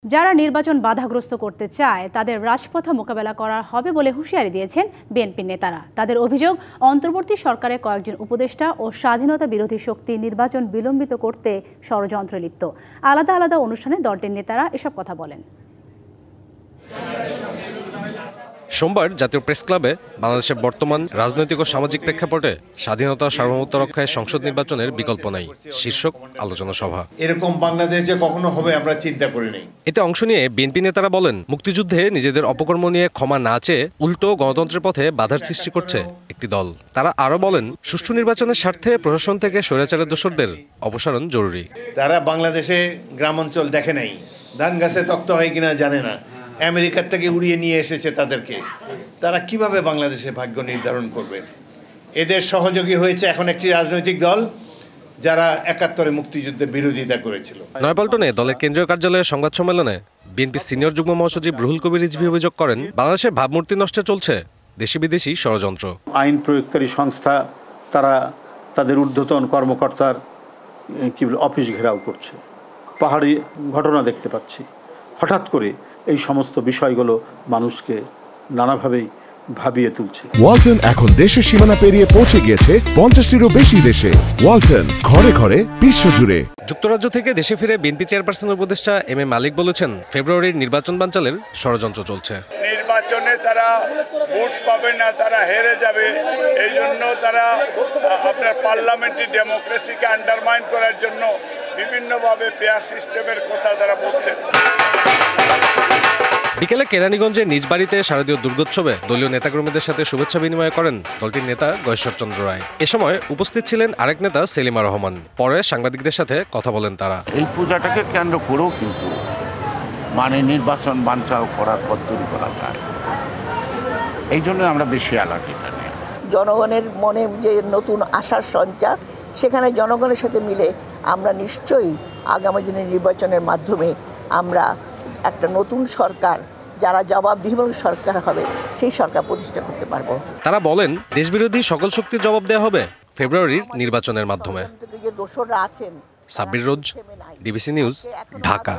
যারা নির্বাচন বাধাগ্রস্ত করতে চায় তাদের রাজপথে মোকাবেলা করা হবে বলে হুঁশিয়ারি দিয়েছেন বিএনপি নেতারা। তাদের অভিযোগ, অন্তর্বর্তী সরকারের কয়েকজন উপদেষ্টা ও স্বাধীনতা বিরোধী শক্তি নির্বাচন বিলম্বিত করতে ষড়যন্ত্রে লিপ্ত। আলাদা আলাদা অনুষ্ঠানে দলটির নেতারা এসব কথা বলেন। সোমবার জাতীয় প্রেস ক্লাবে বাংলাদেশের বর্তমান রাজনৈতিক ও সামাজিক প্রেক্ষাপটে স্বাধীনতা সার্বভৌমত্ব রক্ষায় সংসদ নির্বাচনের বিকল্প নাই শীর্ষক আলোচনা সভা। এরকম বাংলাদেশ যে কখনো হবে আমরা চিন্তা করি নাই। এতে অংশ নিয়ে বিএনপি নেতারা বলেন, মুক্তিযুদ্ধে নিজেদের অপকর্ম নিয়ে ক্ষমা না চেয়ে উল্টো গণতন্ত্রের পথে বাধার সৃষ্টি করছে একটি দল। তারা আরো বলেন, সুষ্ঠু নির্বাচনের স্বার্থে প্রশাসন থেকে স্বৈরাচারের দোসরদের অপসারণ জরুরি। তারা বাংলাদেশে গ্রামাঞ্চল দেখে নাই, ধান গাছে তক্ত হয় কিনা জানে না, আমেরিকার থেকে উড়িয়ে নিয়ে এসেছে তাদেরকে। তারা কিভাবে বাংলাদেশে ভাগ্য নির্ধারণ করবে? এদের সহযোগী হয়েছে এখন একটি রাজনৈতিক দল যারা ৭১ মুক্তিযুদ্ধের বিরোধিতা করেছিল। নয়াপল্টনে দলের কেন্দ্রীয় কার্যালয়ে সংবাদ সম্মেলনে বিএনপি সিনিয়র যুগ্ম মহাসচিব রুহুল কবির রিজভী অভিযোগ করেন, বাংলাদেশের ভাবমূর্তি নষ্টে চলছে দেশি বিদেশি ষড়যন্ত্র। আইন প্রয়োগকারী সংস্থা তারা তাদের ঊর্ধ্বতন কর্মকর্তার অফিস ঘেরাও করছে। পাহাড়ি ঘটনা দেখতে পাচ্ছি। হঠাৎ করে এই সমস্ত বিষয়গুলো মানুষকে নানাভাবেই ভাবিয়ে তুলছে। ওয়ালটন এখন দেশের সীমানা পেরিয়ে পৌঁছে গিয়েছে 50টিরও বেশি দেশে। ওয়ালটন, ঘরে ঘরে বিশ্বজুড়ে। যুক্তরাজ্য থেকে দেশে ফিরে বিএনপি চেয়ারপারসনের উপদেষ্টা এম এ মালিক বলেছেন, ফেব্রুয়ারির নির্বাচন বানচালের ষড়যন্ত্র চলছে। নির্বাচনে তারা ভোট পাবে না, তারা হেরে যাবে। এই জন্য তারা আপনার পার্লামেন্টারি ডেমোক্রেসিকে আন্ডারমাইন করার জন্য বিভিন্নভাবে পেয়ার সিস্টেমের কথা তারা বলছে। বিকেলে কেরানীগঞ্জে নিজ বাড়িতে শারদীয় দুর্গোৎসবে দলীয় নেতাকর্মীদের সাথে শুভেচ্ছা বিনিময় করেন দলটির নেতা গয়েশ্বরচন্দ্র রায়। এ সময় উপস্থিত ছিলেন আরেক নেতা সেলিমা রহমান। পরে সাংবাদিকদের সাথে কথা বলেন তারা। এই পূজাটাকে কেন্দ্র করেও কিন্তু নির্বাচন বানচাল করার পদ্ধতি করা যায়, এই জন্য আমরা বেশি অ্যালার্ট। এটা নিয়ে জনগণের মনে যে নতুন আশার সঞ্চার, সেখানে জনগণের সাথে মিলে আমরা নিশ্চয়ই আগামী দিনের নির্বাচনের মাধ্যমে আমরা একটা নতুন সরকার, যারা জবাবদিহিমূলক সরকার হবে, সেই সরকার প্রতিষ্ঠা করতে পারবো। তারা বলেন, দেশবিরোধী সকল শক্তির জবাব দেওয়া হবে ফেব্রুয়ারির নির্বাচনের মাধ্যমে। যে দোসররা আছেন, সাব্বির রোজ, ডিবিসি নিউজ, ঢাকা।